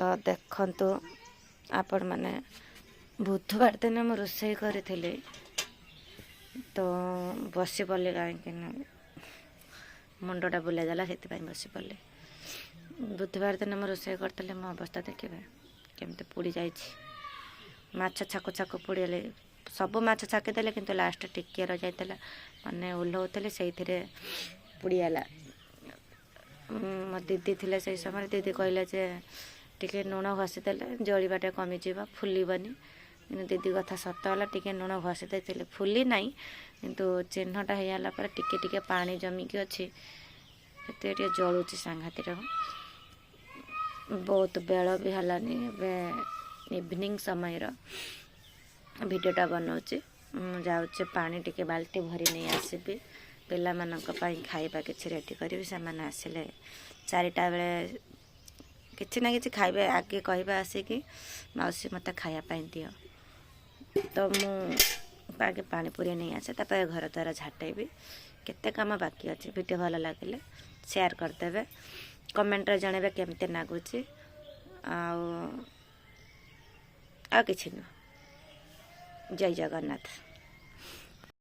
तो देखंतु आपण मैंने बुधवार दिन मैं रोषे करी तो बसी पड़े कहीं मुंडा बुलाई देला से बसी पड़े। बुधवार दिन मैं रोषे करी मो अवस्था देखिए केमती पोड़ी जाइए माछ छाकु छाकु पोड़े सब माछ छाकीदे कि लास्ट टिके रही जाता मैंने ओह्लौली से पोड़ीगला। मो दीदी थी से समय दीदी कहले जे टिके लुण घसीदे जलिबाटा कमिज फुलबनी कि दीदी कथा सतला टिके लुण घसी दे फुली ना किंतु चिन्हटा होगा पर टिके टिके पानी जमिकी अच्छी से जलुची सांघातिक बहुत बेल भी हलानी इवनिंग समय भिडियोटा बनाऊँच जाऊे पानी टिके बाल्टी भरी नहीं आसबि पिला खाइबा किसी रेडी करी से आसिले 4टा बेले किसी ना कि खाइबे आगे कहबा आसिकी मौसी मत खायापाई दियो तो मु आगे पानी पूरी नहीं आसे तापर घर द्वारा झाटेबी केते काम बाकी अच्छे। वीडियो भल लगे शेयर करदे कमेंट जनइबे केमती लगुच आ किछि न। जय जगन्नाथ।